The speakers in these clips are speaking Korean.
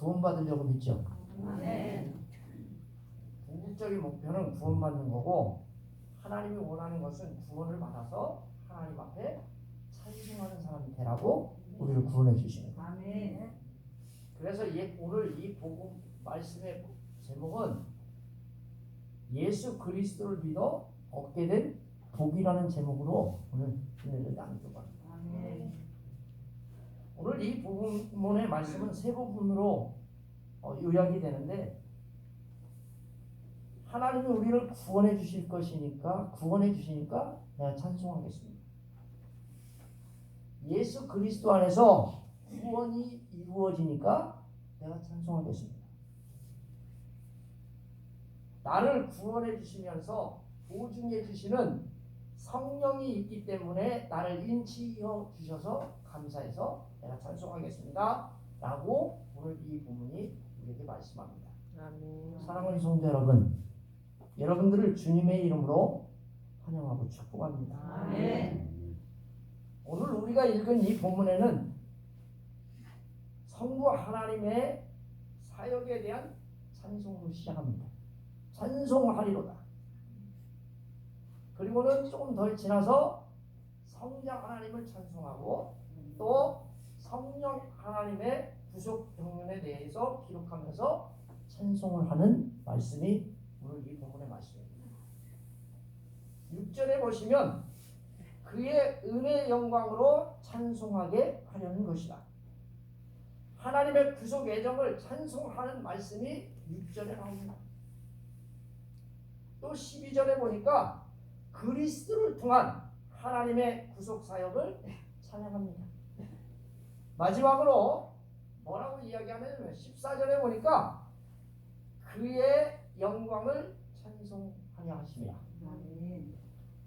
구원받으려고 믿죠. 아멘. 궁극적인 목표는 구원받는 거고 하나님이 원하는 것은 구원을 받아서 하나님 앞에 찬송하는 사람이 되라고 우리를 구원해 주시는 거예요. 아멘. 그래서 오늘 이 복음 말씀의 제목은 예수 그리스도를 믿어 얻게 된 복이라는 제목으로 오늘 은혜를 나누려고 합니다. 아멘. 오늘 이 복음의 말씀은 세 부분으로 요약이 되는데 하나님이 우리를 구원해 주시니까 내가 찬송하겠습니다. 예수 그리스도 안에서 구원이 이루어지니까 내가 찬송하겠습니다. 나를 구원해 주시면서 보증해 주시는 성령이 있기 때문에 나를 인치해 주셔서 감사해서 내가 찬송하겠습니다. 라고 오늘 이 부분이 우리에게 말씀합니다. 아멘. 사랑하는 성도 여러분, 여러분들을 주님의 이름으로 환영하고 축복합니다. 아멘. 오늘 우리가 읽은 이 본문에는 성부 하나님의 사역에 대한 찬송으로 시작합니다. 찬송하리로다. 그리고는 조금 더 지나서 성자 하나님을 찬송하고 또 성령 하나님의 구속 경륜에 대해서 기록하면서 찬송을 하는 말씀이 오늘 이 본문의 말씀입니다. 6절에 보시면 그의 은혜의 영광으로 찬송하게 하려는 것이다. 하나님의 구속 애정을 찬송하는 말씀이 6절에 나옵니다. 또 12절에 보니까 그리스도를 통한 하나님의 구속 사역을 찬양합니다. 마지막으로 뭐라고 이야기하냐면 14절에 보니까 그의 영광을 찬송하려 하시며 아멘.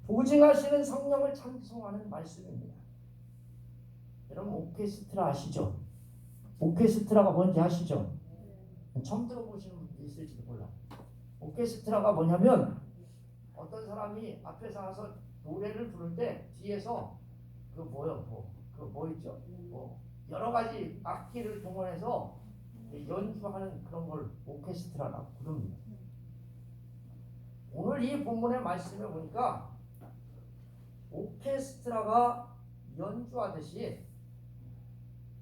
보증하시는 성령을 찬송하는 말씀입니다. 여러분 오케스트라 아시죠? 오케스트라가 뭔지 아시죠? 처음 들어보시는 분도 있을지도 몰라. 오케스트라가 뭐냐면 어떤 사람이 앞에 서서 노래를 부를 때 뒤에서 뭐 있죠? 여러 가지 악기를 동원해서 연주하는 그런 걸 오케스트라라고 부릅니다. 오늘 이 본문의 말씀에 보니까 오케스트라가 연주하듯이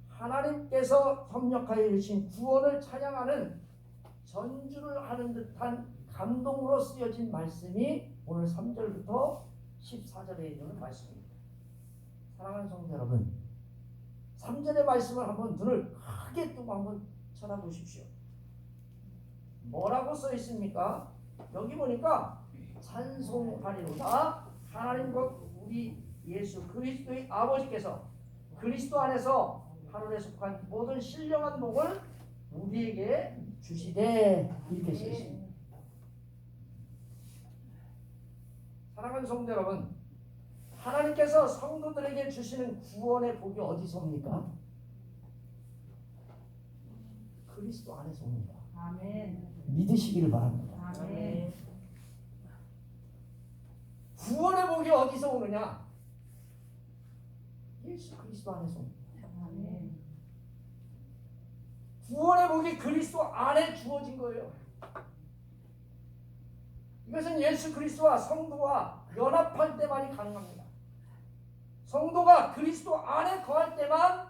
하나님께서 협력하여 이루신 구원을 찬양하는 전주를 하는 듯한 감동으로 쓰여진 말씀이 오늘 3절부터 14절에 있는 말씀입니다. 사랑하는 성도 여러분, 3절의 말씀을 한번 눈을 크게 뜨고 한번 쳐다보십시오. 뭐라고 써 있습니까? 여기 보니까 찬송하리로다. 하나님과 우리 예수 그리스도의 아버지께서 그리스도 안에서 하늘에 속한 모든 신령한 복을 우리에게 주시되 이렇게 써 있습니다. 사랑하는 성도 여러분, 하나님께서 성도들에게 주시는 구원의 복이 어디서 옵니까? 그리스도 안에서 옵니다. 아멘. 믿으시기를 바랍니다. 아멘. 구원의 복이 어디서 오느냐? 예수 그리스도 안에서 옵니다. 아멘. 구원의 복이 그리스도 안에 주어진 거예요. 이것은 예수 그리스도와 성도와 연합할 때만이 가능합니다. 성도가 그리스도 안에 거할 때만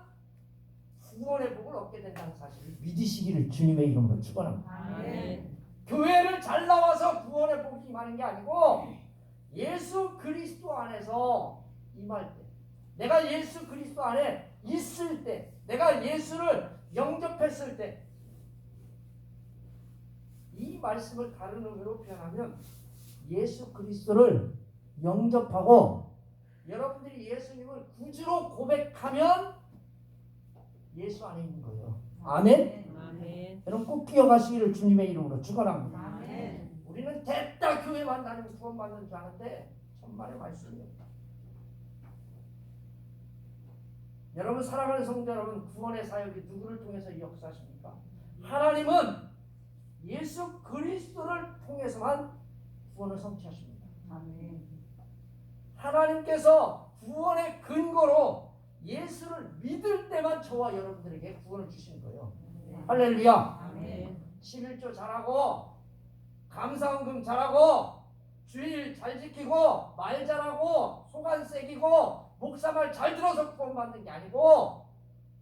구원의 복을 얻게 된다는 사실을 믿으시기를 주님의 이름으로 축원합니다. 아멘. 교회를 잘 나와서 구원의 복이 임하는 게 아니고 예수 그리스도 안에서 임할 때, 내가 예수 그리스도 안에 있을 때, 내가 예수를 영접했을 때, 이 말씀을 다른 의미로 표현하면 예수 그리스도를 영접하고 여러분들이 예수님을 구주로 고백하면 예수 안에 있는 거예요. 아멘? 아멘. 여러분 꼭 기억하시기를 주님의 이름으로 축원합니다. 아멘. 우리는 됐다 교회만 다니면 구원받는 줄 아는데 천만의 말씀입니다. 여러분 사랑하는 성도 여러분, 구원의 사역이 누구를 통해서 역사하십니까? 하나님은 예수 그리스도를 통해서만 구원을 성취하십니다. 아멘. 하나님께서 구원의 근거로 예수를 믿을 때만 저와 여러분들에게 구원을 주시는 거예요. 할렐루야. 아멘. 11조 잘하고 감사헌금 잘하고 주일 잘 지키고 말 잘하고 소관 새기고 목사 말 잘 들어서 구원받는 게 아니고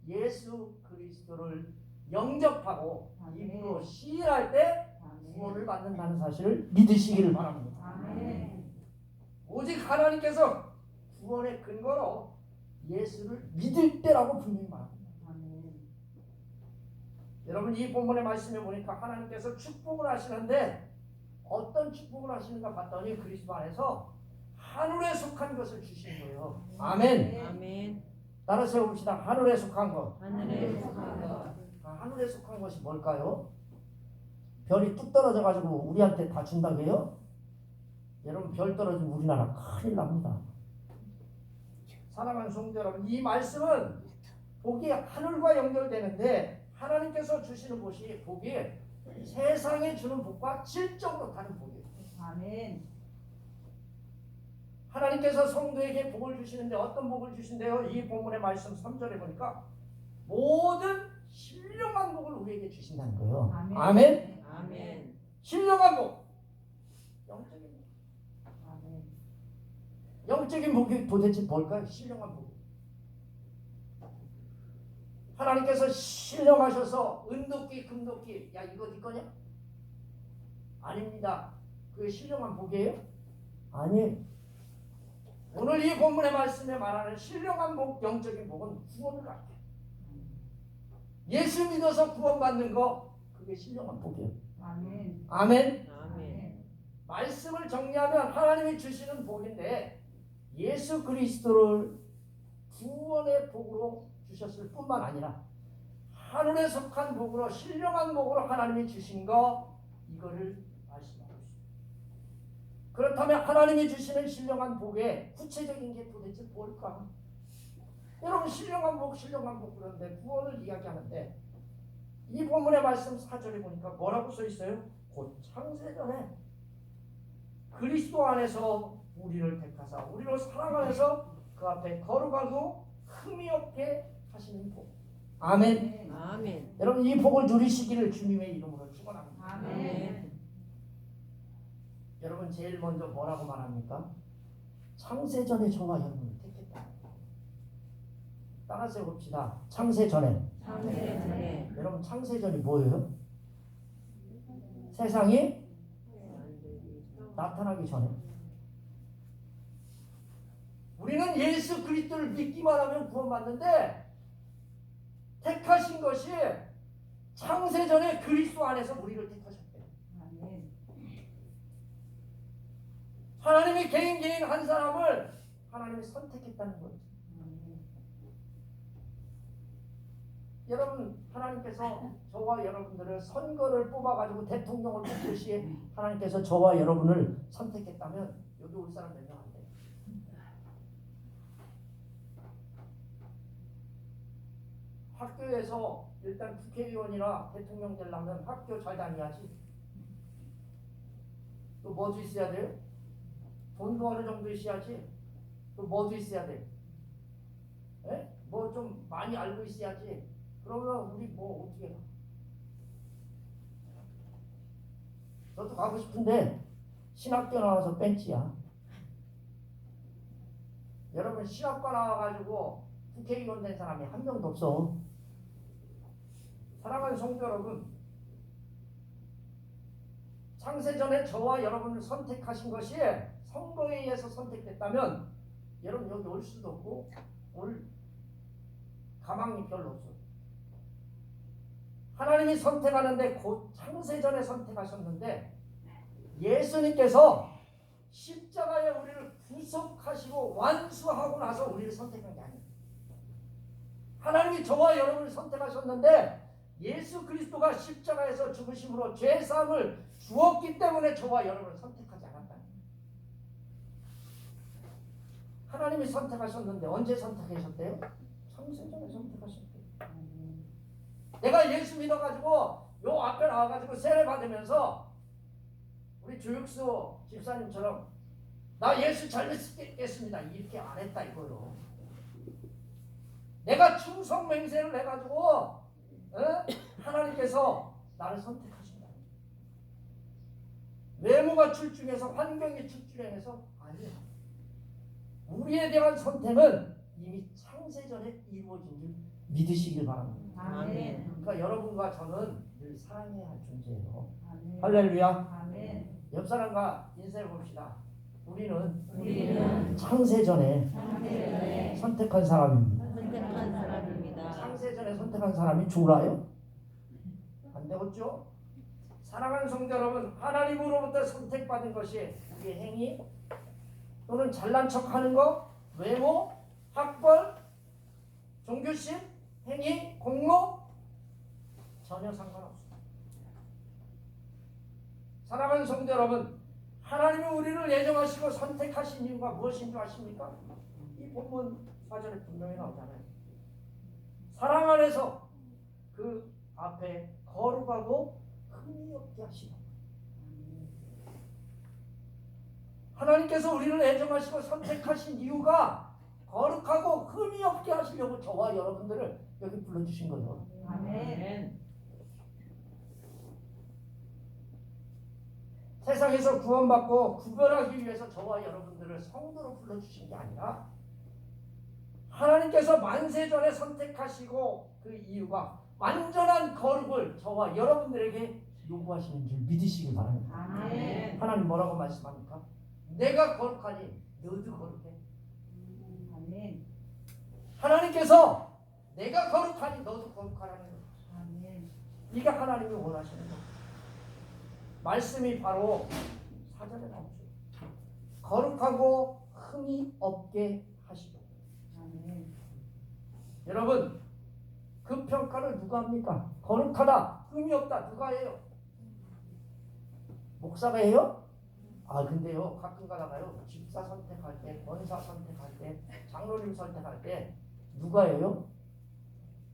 예수 그리스도를 영접하고 입으로 시인할 때 구원을 받는다는 사실을 믿으시기를 바랍니다. 아멘. 오직 하나님께서 구원의 근거로 예수를 믿을 때라고 분명히 말합니다. 아멘. 여러분 이 본문의 말씀에 보니까 하나님께서 축복을 하시는데 어떤 축복을 하시는가 봤더니 그리스도 안에서 하늘에 속한 것을 주시는 거예요. 아멘. 아멘. 따라 세워봅시다. 하늘에 속한 것. 하늘에 속한 것. 하늘에 속한 것이 뭘까요? 별이 뚝 떨어져 가지고 우리한테 다 준다고 해요? 여러분 별 떨어지면 우리나라 큰일 납니다. 사랑하는 성도 여러분, 이 말씀은 복이 하늘과 연결되는데 하나님께서 주시는 복이 세상에 주는 복과 질적으로 다른 복이에요. 아멘. 하나님께서 성도에게 복을 주시는데 어떤 복을 주신대요? 이 본문의 말씀 3절에 보니까 모든 신령한 복을 우리에게 주신다는 거예요. 아멘. 아멘. 아멘. 신령한 복. 영적인 복. 아멘. 영적인 복이 도대체 뭘까요? 신령한 복. 하나님께서 신령하셔서 은도끼 금도끼 야 이거 네 거냐? 아닙니다. 그게 신령한 복이에요? 아니에요. 오늘 이 본문의 말씀에 말하는 신령한 복, 영적인 복은 구원을 가르쳐요. 예수 믿어서 구원받는 거 그게 신령한 복이에요. 아멘. 아멘. 아멘. 말씀을 정리하면 하나님이 주시는 복인데 예수 그리스도를 구원의 복으로 주셨을 뿐만 아니라 하늘에 속한 복으로 신령한 복으로 하나님이 주신 거 이거를 말씀하고 있습니다. 그렇다면 하나님이 주시는 신령한 복의 구체적인 게 도대체 뭘까? 여러분 신령한 복 그런데 구원을 이야기하는데 이 본문의 말씀 4절에 보니까 뭐라고 써 있어요? 곧 창세전에 그리스도 안에서 우리를 택하사 우리로 사랑 안에서 그 앞에 거룩하고 흠이 없게 하시는 복. 아멘. 아멘. 여러분 이 복을 누리시기를 주님의 이름으로 축원합니다. 아멘. 여러분 제일 먼저 뭐라고 말합니까? 창세전에 저와 여러분을 택했다. 따라서 봅시다. 창세전에. 창세전에. 여러분 창세전이 뭐예요? 세상이 나타나기 전에. 우리는 예수 그리스도를 믿기만 하면 구원받는데 택하신 것이 창세전에 그리스도 안에서 우리를 택하셨대요. 아멘. 하나님이 개인 한 사람을 하나님이 선택했다는 거죠. 여러분 하나님께서 저와 여러분들을 선거를 뽑아가지고 대통령을 뽑듯이 하나님께서 저와 여러분을 선택했다면 여기 올 사람 몇 명 안 돼요. 학교에서 일단 국회의원이나 대통령 되려면 학교 잘 다녀야지. 또 뭐도 있어야 돼요? 돈도 어느 정도 있어야지. 또 뭐도 있어야 돼? 뭐 좀 많이 알고 있어야지. 그러면 우리 뭐 어떻게 가? 저도 가고 싶은데 신학교 나와서 벤치야. 여러분 신학과 나와가지고 국회의원 된 사람이 한 명도 없어. 사랑하는 성도 여러분, 창세전에 저와 여러분을 선택하신 것이 선거에 의해서 선택됐다면 여러분 여기 올 수도 없고 올 가망이 별로 없어. 하나님이 선택하는데 곧 창세전에 선택하셨는데 예수님께서 십자가에 우리를 구속하시고 완수하고 나서 우리를 선택한 게 아니에요. 하나님이 저와 여러분을 선택하셨는데 예수 그리스도가 십자가에서 죽으심으로 죄사함을 주었기 때문에 저와 여러분을 선택하지 않았다. 하나님이 선택하셨는데 언제 선택하셨대요? 창세전에 선택하셨대요. 내가 예수 믿어가지고 요 앞에 나와가지고 세례 받으면서 우리 조육수 집사님처럼 나 예수 잘 믿겠습니다 이렇게 안 했다 이거요. 내가 충성 맹세를 해가지고 하나님께서 나를 선택하신다. 외모가 출중해서 환경이 출중해서 아니에요. 우리에 대한 선택은 이미 창세전에 이루어진 줄 믿으시길 바랍니다. 아멘. 그러니까 여러분과 저는 늘 사랑해야 할 존재예요. 아멘. 할렐루야. 아멘. 옆 사람과 인사해 봅시다. 우리는 우리는 창세전에 창세전에 선택한 사람입니다. 선택한 사람입니다. 창세전에 선택한 사람이 좋아요? 안 되겠죠? 사랑하는 성도 여러분, 하나님으로부터 선택받은 것이 우리의 행위 또는 잘난 척하는 거, 외모, 학벌, 종교심, 행위, 공로 전혀 상관없습니다. 사랑하는 성도 여러분, 하나님이 우리를 예정하시고 선택하신 이유가 무엇인 줄 아십니까? 이 본문 4절에 분명히 나오잖아요. 사랑 안에서 그 앞에 거룩하고 흠이 없게 하시고, 하나님께서 우리를 애정하시고 선택하신 이유가 거룩하고 흠이 없게 하시려고 저와 여러분들을 여기 불러주신 거예요. 아멘. 세상에서 구원받고 구별하기 위해서 저와 여러분들을 성도로 불러주신 게 아니라 하나님께서 만세전에 선택하시고 그 이유가 완전한 거룩을 저와 여러분들에게 요구하시는 줄 믿으시길 바랍니다. 아멘. 하나님 뭐라고 말씀합니까? 내가 거룩하니 너도 거룩해. 아멘. 하나님께서 내가 거룩하니 너도 거룩하라는 거예요. 아멘. 이게 하나님이 원하시는 거예요. 말씀이 바로 4절에 나오죠. 거룩하고 흠이 없게 하시고. 아멘. 여러분, 그 평가를 누가 합니까? 거룩하다, 흠이 없다, 누가 해요? 목사가 해요? 아 근데요, 가끔 가다가요, 집사 선택할 때, 권사 선택할 때, 장로님 선택할 때 누가 해요?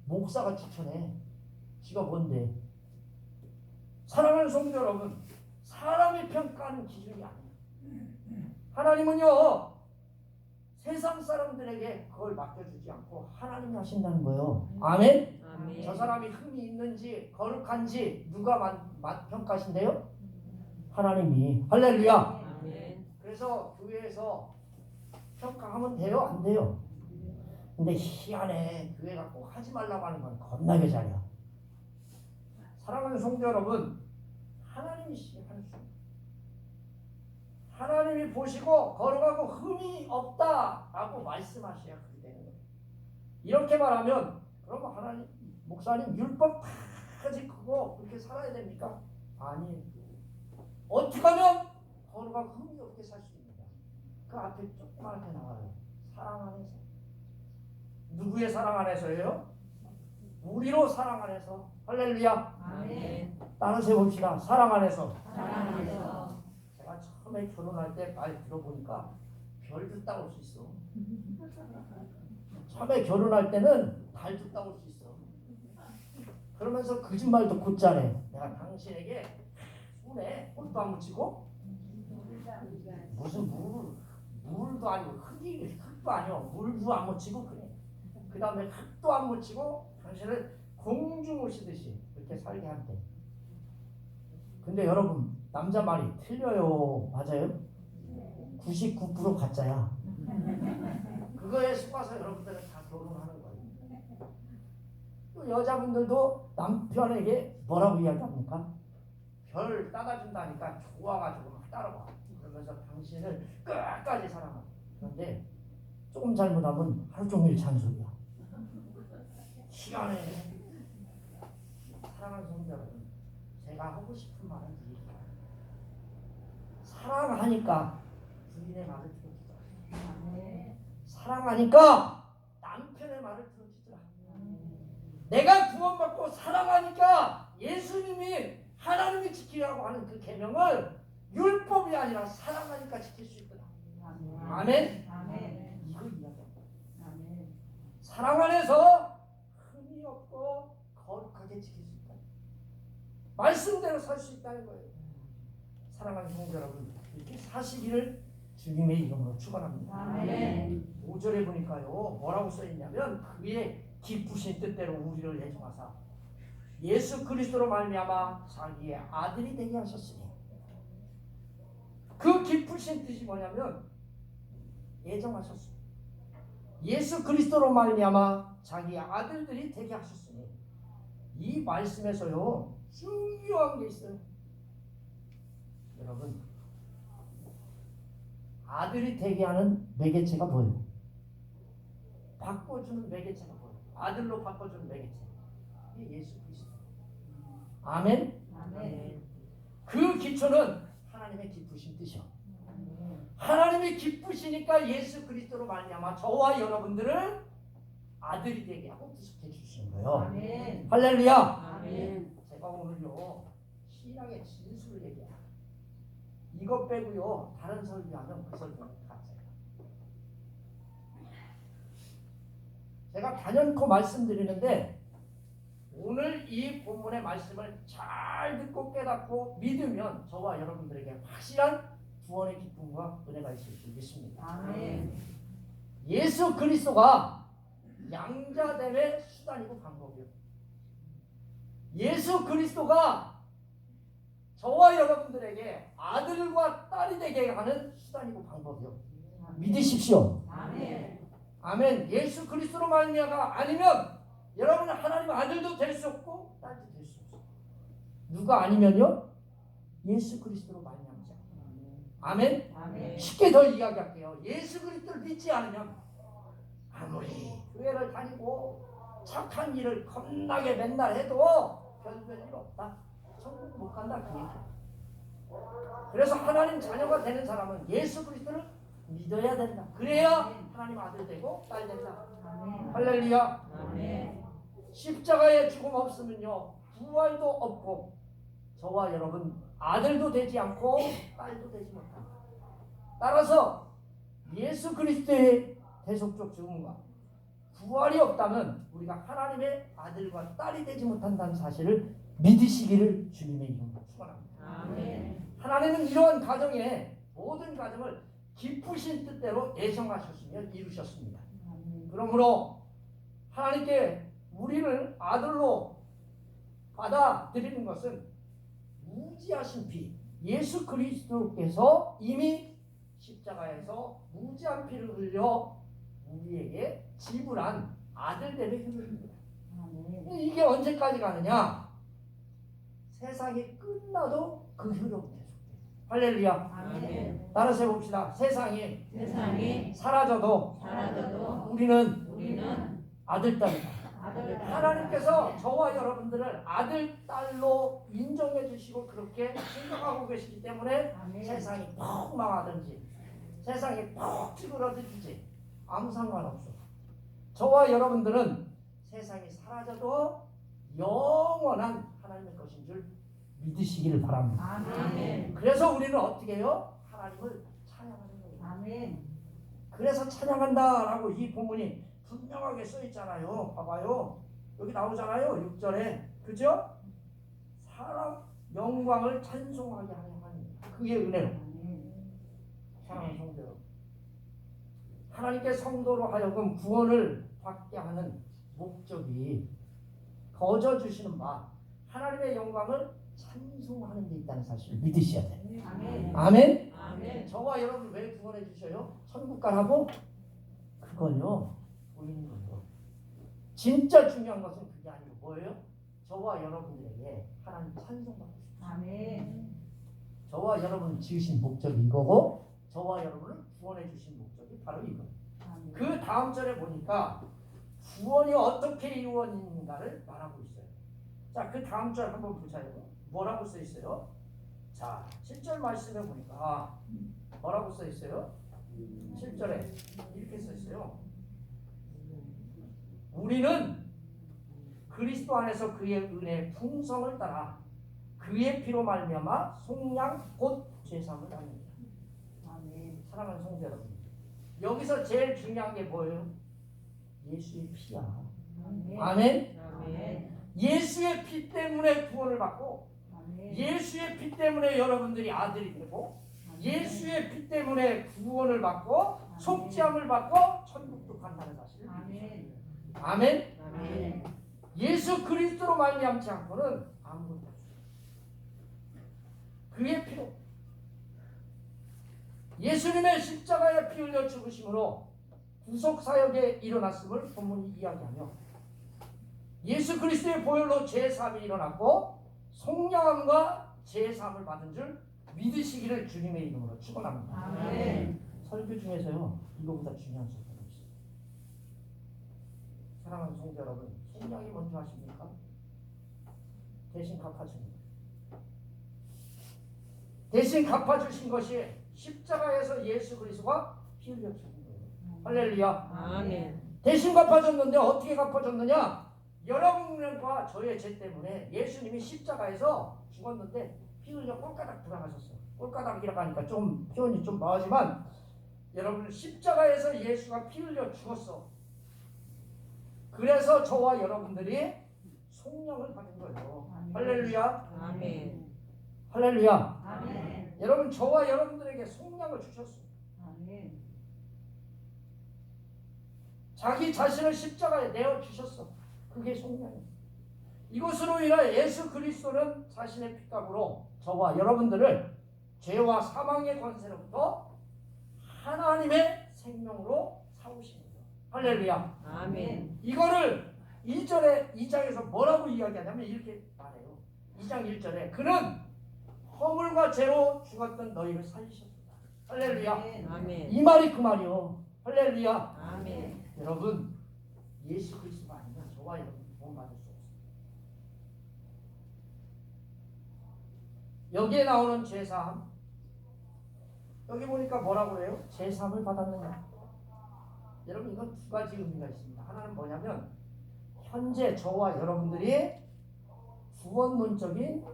목사가 추천해. 지가 뭔데? 사랑하는 성도 여러분, 사람이 평가하는 기준이 아니에요. 하나님은요, 세상 사람들에게 그걸 맡겨주지 않고 하나님이 하신다는 거예요. 아멘? 아멘. 저 사람이 흠이 있는지 거룩한지 누가 평가하신대요? 하나님이. 할렐루야. 아멘. 그래서 교회에서 평가하면 돼요? 안 돼요? 근데 희한해. 교회가 꼭 하지 말라고 하는 건 겁나게 잘해요. 사랑하는 성도 여러분, 하나님이 시작하는 수. 하나님이 보시고 거룩하고 흠이 없다라고 말씀하셔야 그렇게 되는 거예요. 이렇게 말하면 그러면 하나님, 목사님 율법 다 지키고 그렇게 살아야 됩니까? 아니에요. 어떻게 하면 거룩하고 흠이 없게 살 수 있느냐? 그 앞에 조그맣게 나와요. 사랑 안에서. 누구의 사랑 안에서예요? 우리로 사랑 안에서. 할렐루야. 아멘. 따라서 해봅시다. 사랑 안에서. 사랑 안에서. 제가 처음에 결혼할 때 말 들어보니까 별도 따올 수 있어. 처음에 결혼할 때는 달도 따올 수 있어. 그러면서 거짓말도 곧잘해. 내가 당신에게 손에 꽃도 안 묻히고 무슨 물도 아니고 흙도 아니고 물도 안 묻히고 그래. 그 다음에 흙도 안 묻히고 당신을 공주 모시듯이 이렇게 살게 한대. 근데 여러분, 남자 말이 틀려요. 맞아요? 99% 가짜야. 그거에 속아서 여러분들은 다 결혼하는 거예요. 또 여자분들도 남편에게 뭐라고 이야기합니까? 별 따다준다니까 좋아가지고 막 따라와. 그러면서 당신을 끝까지 사랑하고. 그런데 조금 잘못하면 하루 종일 잔소리야. 시간에. 사랑하는 성도 여러분, 제가 하고 싶은 말은 이거예요. 사랑하니까 부인의 말을 들어주더라. 사랑하니까 남편의 말을 들어주더라. 내가 구원받고 사랑하니까 예수님이 하나님이 지키라고 하는 그 계명을 율법이 아니라 사랑하니까 지킬 수 있더라. 아멘. 아멘. 이거 이야기합니다. 아멘. 사랑 안에서 흠이 없고 거룩하게 지킬 수 있다. 말씀대로 살 수 있다는 거예요. 사랑하는 성도 여러분, 이렇게 사시기를 주님의 이름으로 축원합니다. 아멘. 5절에 보니까요, 뭐라고 써있냐면 그의 기쁘신 뜻대로 우리를 예정하사 예수 그리스도로 말미암아 자기의 아들이 되게 하셨으니 그 기쁘신 뜻이 뭐냐면 예정하셨습니다. 예수 그리스도로 말미암아 자기의 아들들이 되게 하셨으니 이 말씀에서요 중요한 게 있어요. 여러분 아들이 되게 하는 매개체가 뭐예요? 바꿔주는 매개체가 뭐예요? 아들로 바꿔주는 매개체 이게 예수 그리스도. 아멘. 아멘. 그 기초는 하나님의 기쁘신 뜻이요. 하나님이 기쁘시니까 예수 그리스도로 말미암아 저와 여러분들을 아들이 되게 하고 구속해 주시는 거예요. 아멘. 할렐루야. 아멘. 제가 오늘요 신앙의 진수를 얘기해요. 이것 빼고요 다른 설교하면 그 설교는 가짜예요. 제가 단연코 말씀드리는데 오늘 이 본문의 말씀을 잘 듣고 깨닫고 믿으면 저와 여러분들에게 확실한 구원의 기쁨과 은혜가 있을 줄 믿습니다. 아멘. 예수 그리스도가 양자됨의 수단이고 방법이요. 예수 그리스도가 저와 여러분들에게 아들과 딸이 되게 하는 수단이고 방법이요. 믿으십시오. 아멘. 아멘. 예수 그리스도로 말미암아 아니면 여러분은 하나님 아들도 될 수 없고 딸도 될 수 없어요. 누가 아니면요? 예수 그리스도로 말미암자. 아멘. 아멘. 쉽게 더 이야기할게요. 예수 그리스도를 믿지 않으면 아무리 교회를 다니고 착한 일을 겁나게 맨날 해도 별별 없다. 천국 못 간다 그 얘기야. 그래서 하나님 자녀가 되는 사람은 예수 그리스도를 믿어야 된다. 그래야 하나님 아들 되고 딸 된다. 아멘. 할렐루야. 아멘. 십자가의 죽음 없으면요 부활도 없고 저와 여러분 아들도 되지 않고 딸도 되지 못한다. 따라서 예수 그리스도의 대속적 죽음과 부활이 없다면 우리가 하나님의 아들과 딸이 되지 못한다는 사실을 믿으시기를 주님의 이름으로 축원합니다. 아멘. 하나님은 이러한 가정에 모든 가정을 기쁘신 뜻대로 예정하셨으며 이루셨습니다. 그러므로 하나님께 우리를 아들로 받아들이는 것은 무지하신 피 예수 그리스도께서 이미 십자가에서 무지한 피를 흘려 우리에게 지불한 아들됨의 효력입니다. 이게 언제까지 가느냐? 세상이 끝나도 그 효력은 계속돼요. 할렐루야. 아멘. 따라서 해봅시다. 세상이 세상이 사라져도 사라져도 우리는 아들, 딸이다. 아들 하나님께서 저와 여러분들을 아들, 딸로 인정해 주시고 그렇게 생각하고 계시기 때문에 아멘. 세상이 퍽 망하든지 세상이 퍽 찌그러지든지 아무 상관없어. 저와 여러분들은 세상이 사라져도 영원한 하나님의 것인 줄 믿으시기를 바랍니다. 아멘. 그래서 우리는 어떻게 해요? 하나님을 찬양하는 거예요. 아멘. 그래서 찬양한다라고 이 본문이 분명하게 써 있잖아요. 봐봐요. 여기 나오잖아요. 6절에. 그죠? 사랑 영광을 찬송하게 하는 그게 은혜로. 사랑하는 성도 여러분. 하나님께 성도로 하여금 구원을 받게 하는 목적이 거저 주시는 바 하나님의 영광을 찬송하는 데 있다는 사실을 믿으셔야 돼요. 아멘. 아멘. 아멘. 저와 여러분 왜 구원해 주셔요? 천국 가라고? 그건요 보이는 거예요. 진짜 중요한 것은 그게 아니고 뭐예요? 저와 여러분들에게 하나님 찬송받고 싶어요. 아멘. 저와 여러분 지으신 목적이 이거고 저와 여러분을 구원해 주신 목적이 바로 이거예요. 그 다음 절에 보니까 구원이 어떻게 이루어지는가를 말하고 있어요. 자, 그 다음 절 한번 보자요. 뭐라고 써 있어요? 자, 7절 말씀에 보니까 뭐라고 써 있어요? 7절에 이렇게 써 있어요. 우리는 그리스도 안에서 그의 은혜의 풍성을 따라 그의 피로 말미암아 속량 곧 죄사함을 합니다. 아멘. 사랑하는 성도 여러분, 여기서 제일 중요한 게 뭐예요? 예수의 피야. 아멘. 아멘. 아멘. 예수의 피 때문에 구원을 받고 아멘. 예수의 피 때문에 여러분들이 아들이 되고 예수의 피 때문에 구원을 받고 속죄함을 받고 천국도 간다는 사실. 아멘. 아멘. 아멘. 예수 그리스도로 말미암지 않고는 아무것도 없어요. 그의 피로, 예수님의 십자가에 피 흘려 죽으심으로 구속 사역에 일어났음을 본문이 이야기하며, 예수 그리스도의 보혈로 죄사함이 일어났고 속량함과 죄사함을 받은 줄 믿으시기를 주님의 이름으로 축원합니다. 아멘. 설교 중에서요, 이거보다 중요한 설교가 없어요. 사랑하는 성도 여러분, 속량이 뭔지 아십니까? 대신 갚아줍니다. 대신 갚아주신 것이 십자가에서 예수 그리스도가 피 흘려 죽은 거예요. 할렐루야. 아멘. 대신 갚아줬는데 어떻게 갚아줬느냐? 여러분과 저의 죄 때문에 예수님이 십자가에서 죽었는데 피 흘려 꼴가닥 돌아가셨어요. 꼴가닥이라고 하니까 좀 표현이 좀 마하지만, 여러분 십자가에서 예수가 피 흘려 죽었어. 그래서 저와 여러분들이 속량을 받은 거예요. 할렐루야. 아멘. 할렐루야. 아멘. 여러분, 저와 여러분들에게 속량을 주셨어요. 아멘. 자기 자신을 십자가에 내어 주셨어. 그게 속량이에요. 이것으로 인하여 예수 그리스도는 자신의 피값으로 저와 여러분들을 죄와 사망의 권세로부터 하나님의 생명으로 사오신 거예요. 할렐루야. 아멘. 이거를 2절에 2장에서 뭐라고 이야기하냐면 이렇게 말해요. 2장 1절에 그는 허물과 죄로 죽었던 너희를 살리셨다. 할렐루야. 아멘. 이 말이 그 말이요. 할렐루야. 아멘. 여러분, 예수 그리스도가 아니면 저와 여러분 구원받을 수 없어요. 여기에 나오는 죄사함, 여기 보니까 뭐라고 그래요? 죄사함을 받았느냐. 여러분, 이건 두 가지 의미가 있습니다. 하나는 뭐냐면 현재 저와 여러분들이 구원론적인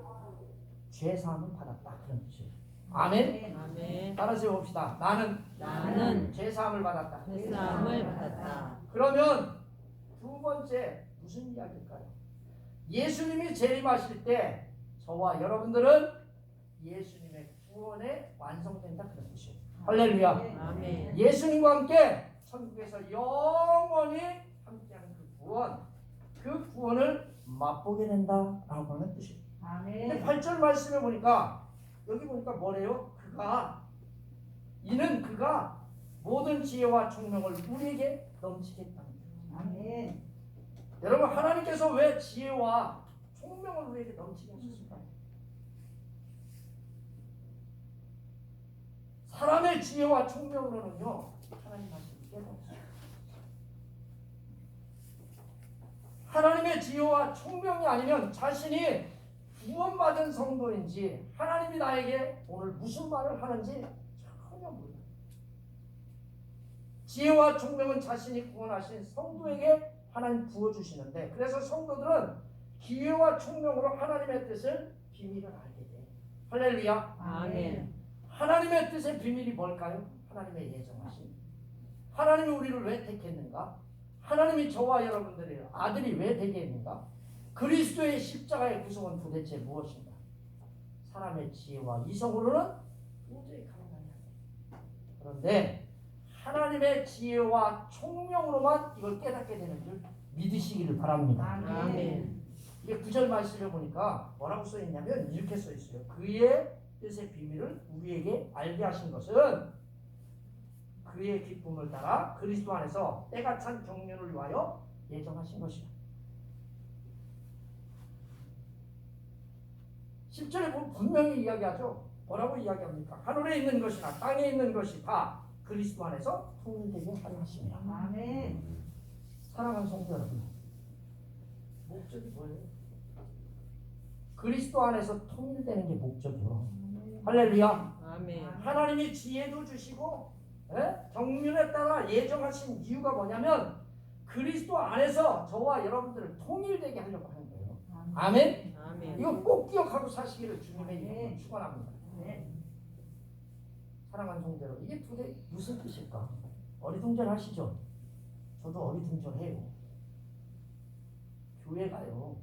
죄사함을 받았다, 그런 뜻이에요. 아멘. 아멘. 따라서 봅시다. 나는 죄사함을 받았다. 죄사함을 받았다. 그러면 두 번째 무슨 이야기일까요? 예수님이 재림하실 때 저와 여러분들은 예수님의 구원에 완성된다, 그런 뜻이에요. 할렐루야. 아멘. 예수님과 함께 천국에서 영원히 함께하는 그 구원을 맛보게 된다라고 하는 뜻이에요. 근데 아멘. 8절 말씀에 보니까, 여기 보니까 뭐래요? 이는 그가 모든 지혜와 총명을 우리에게 넘치겠다는 거예요. 아멘. 여러분, 하나님께서 왜 지혜와 총명을 우리에게 넘치게 하셨을까요? 사람의 지혜와 총명으로는요, 하나님 말씀이 깨닫습니다. 하나님의 지혜와 총명이 아니면 자신이 구원받은 성도인지, 하나님이 나에게 오늘 무슨 말을 하는지 전혀 몰라요. 지혜와 총명은 자신이 구원하신 성도에게 하나님 부어주시는데, 그래서 성도들은 기회와 총명으로 하나님의 뜻을, 비밀을 알게 돼. 할렐루야. 아멘. 하나님의 뜻의 비밀이 뭘까요? 하나님의 예정하심. 하나님이 우리를 왜 택했는가? 하나님이 저와 여러분들의 아들이 왜 되게 했는가? 그리스도의 십자가의 구속은 도대체 무엇인가? 사람의 지혜와 이성으로는 도저히 가능하지 않아요. 그런데 하나님의 지혜와 총명으로만 이걸 깨닫게 되는 줄 믿으시기를 바랍니다. 아멘. 이게 9절 말씀을 보니까 뭐라고 써있냐면 이렇게 써있어요. 그의 뜻의 비밀을 우리에게 알게 하신 것은 그의 기쁨을 따라 그리스도 안에서 때가 찬 경륜을 위하여 예정하신 것이다. 10절에 보면 분명히 이야기하죠. 뭐라고 이야기합니까? 하늘에 있는 것이나 땅에 있는 것이 다 그리스도 안에서 통일되게 하려 하십니다. 아멘. 사랑하는 성도 여러분, 목적이 뭐예요? 그리스도 안에서 통일되는 게 목적이요. 할렐루야. 아멘. 하나님이 지혜도 주시고 경륜에 따라 예정하신 이유가 뭐냐면 그리스도 안에서 저와 여러분들을 통일되게 하려고 하는 거예요. 아멘. 아멘. 이거 꼭 기억하고 사시기를 주님의 이름으로 축원합니다. 네. 사랑하는 성도 여러분, 이게 도대체 무슨 뜻일까? 어리둥절하시죠? 저도 어리둥절해요. 교회 가요.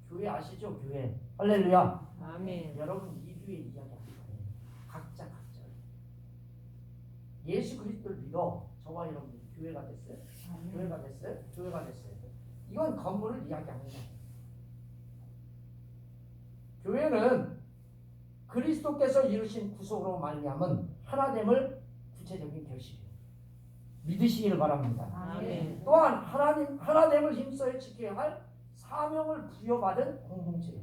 교회 아시죠? 교회. 할렐루야. 아멘. 여러분, 이 교회 이야기하는 거예요. 각자. 예수 그리스도를 믿어 저와 여러분들 교회가 됐어요. 교회가 됐어요. 이건 건물을 이야기합니다. 교회는 그리스도께서 이루신 구속으로 말미암은 하나됨을 구체적인 결실이에요. 믿으시기를 바랍니다. 아멘. 또한 하나됨을 힘써야 지켜야 할 사명을 부여받은 공동체예요.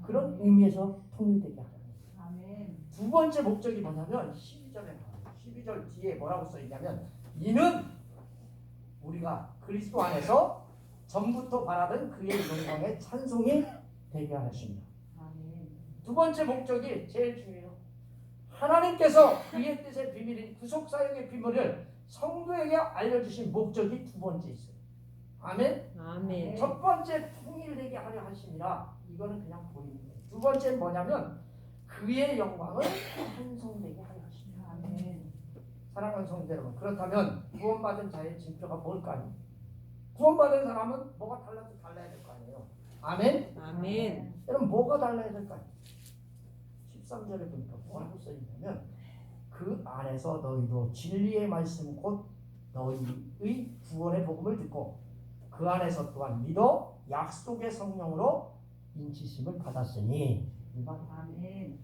그런 의미에서 통일되게 하는 거예요. 아멘. 두 번째 목적이 뭐냐면 12절에 나와요. 12절 뒤에 뭐라고 써있냐면 이는 우리가 그리스도 안에서 전부터 바라던 그의 영광의 찬송이 되게 하십니다. 아멘. 두 번째 목적이 제일 중요해요. 하나님께서 그의 뜻의 비밀인 구속사역의 비밀을 성도에게 알려주신 목적이 두 번째 있어요. 아멘. 아멘. 첫 번째 통일되게 하려 하심이라 이거는 그냥 보이는 거예요. 두 번째는 뭐냐면 그의 영광을 찬송되게 하려 하심이라. 아멘. 사랑하는 성도 여러분, 그렇다면 구원받은 자의 징표가 뭘까요? 구원받은 사람은 뭐가 달라야 될 거 아니에요. 아멘. 아멘. 여러분 뭐가 달라야 될까요? 13절에 보니까 뭐라고 써있냐면 그 안에서 너희도 진리의 말씀 곧 너희의 구원의 복음을 듣고 그 안에서 또한 믿어 약속의 성령으로 인치심을 받았으니 이 말. 아멘.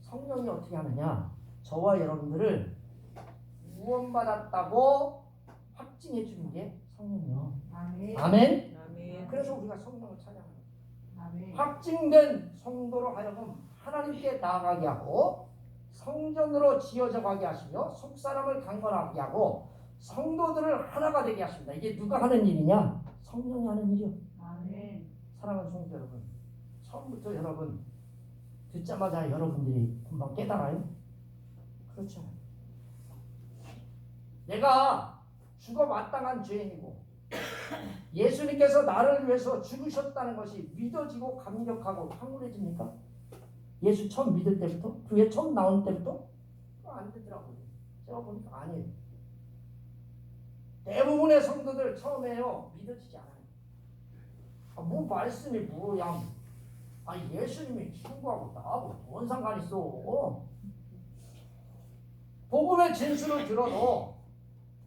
성령이 어떻게 하느냐? 저와 여러분들을 구원받았다고 확증해 주는 게 성령이요. 아멘. 아멘. 아멘. 그래서 우리가 성령을 찬양합니다. 아멘. 확증된 성도로 하여금 하나님께 나아가게 하고 성전으로 지어져 가게 하시며 속사람을 강건하게 하고 성도들을 하나가 되게 하십니다. 이게 누가 하는 일이냐? 성령이 하는 일이요. 아멘. 사랑하는 성도 여러분, 처음부터 여러분 듣자마자 여러분들이 금방 깨달아요? 그렇죠. 내가 죽어 마땅한 죄인이고 예수님께서 나를 위해서 죽으셨다는 것이 믿어지고 감격하고 황홀해집니까? 예수 처음 믿을 때부터? 교회 처음 나온 때부터? 안 되더라고요. 제가 보니까 아니에요. 대부분의 성도들 처음에요 믿어지지 않아요. 뭐 말씀이 뭐야? 예수님이 친구하고 나하고 뭔 상관 있어? 복음의 진술을 들어도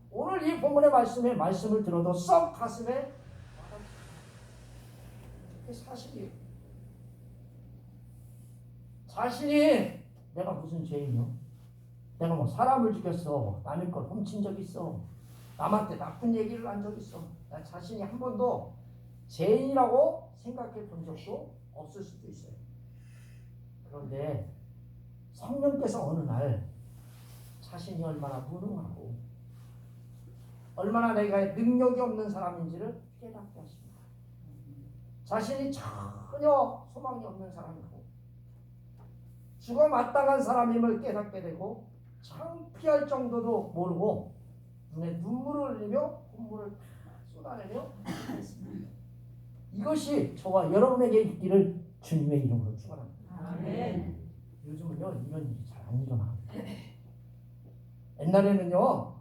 오늘 이 본문의 말씀을 들어도 썩 가슴에 그게 사실이에요. 자신이 내가 무슨 죄인이요? 내가 뭐 사람을 죽였어? 남의 걸 훔친 적 있어? 남한테 나쁜 얘기를 한 적 있어? 나 자신이 한 번도 죄인이라고 생각해 본 적도 없을 수도 있어요. 그런데 성령께서 어느 날 자신이 얼마나 무능하고 얼마나 내가 능력이 없는 사람인지를 깨닫게 하십니다. 자신이 전혀 소망이 없는 사람이고 죽어 마땅한 사람임을 깨닫게 되고 창피할 정도도 모르고 눈에 눈물을 흘리며 콧물을 다 쏟아내며 했습니다. 이것이 저와 여러분에게 있기를 주님의 이름으로 축원합니다. 아멘. 요즘은요 이런 일이 잘 안 일어나. 옛날에는요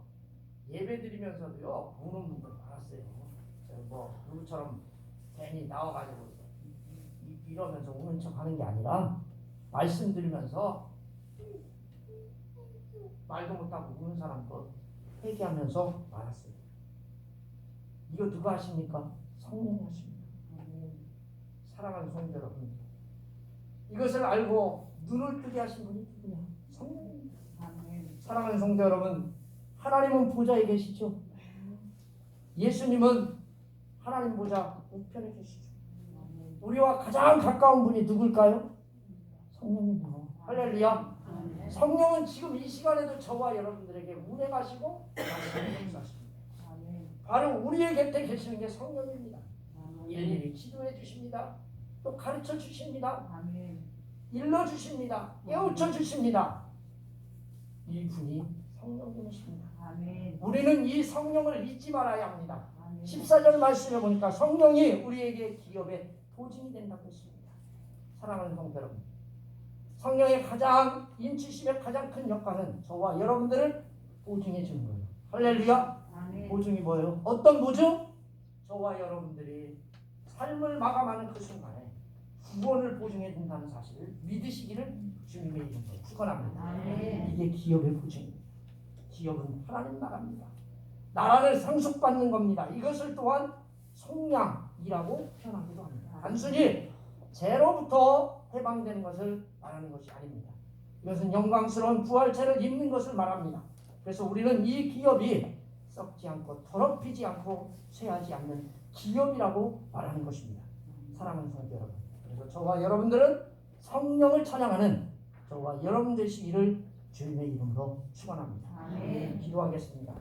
예배 드리면서도요 우는 분들 많았어요. 뭐 누구처럼 괜히 나와가지고 이러면서 우는 척하는 게 아니라 말씀 들으면서 말도 못하고 우는 사람도 회개하면서 말았어요. 이거 누가 하십니까? 성령이 하십니다. 사랑하는 성도 여러분, 이것을 알고 눈을 뜨게 하신 분이 누구냐? 성령입니다. 사랑하는 성도 여러분, 하나님은 보좌에 계시죠. 예수님은 하나님 보좌 우편에 계시죠. 우리와 가장 가까운 분이 누굴까요? 성령님이요. 할렐루야. 성령은 지금 이 시간에도 저와 여러분들에게 운행하시고 역사하십니다. 바로 우리의 곁에 계시는 게 성령입니다. 일일이 기도해 주십니다. 또 가르쳐 주십니다. 일러 주십니다. 깨우쳐 주십니다. 이분이 성령님이십니다. 우리는 이 성령을 잊지 말아야 합니다. 14절 말씀에 보니까 성령이 우리에게 기업의 보증이 된다고 했습니다. 사랑하는 성도 여러분, 성령의 가장 인치심의 가장 큰 역할은 저와 여러분들을 보증해 주는 거예요. 할렐루야. 보증이 뭐예요? 어떤 보증? 저와 여러분들이 삶을 마감하는 그 순간에 구원을 보증해 준다는 사실을 믿으시기를 주님의 이름으로 축원합니다. 이게 기업의 보증입니다. 기업은 하나님 나라입니다. 나라를 상속받는 겁니다. 이것을 또한 속량이라고 표현하기도 합니다. 단순히 죄로부터 해방되는 것을 말하는 것이 아닙니다. 이것은 영광스러운 부활체를 입는 것을 말합니다. 그래서 우리는 이 기업이 썩지 않고 더럽히지 않고 쇠하지 않는 기업이라고 말하는 것입니다. 사랑하는 성도 여러분, 그래서 저와 여러분들은 성령을 찬양하는 저와 여러분 되시기를 주님의 이름으로 축원합니다. 아멘. 기도하겠습니다.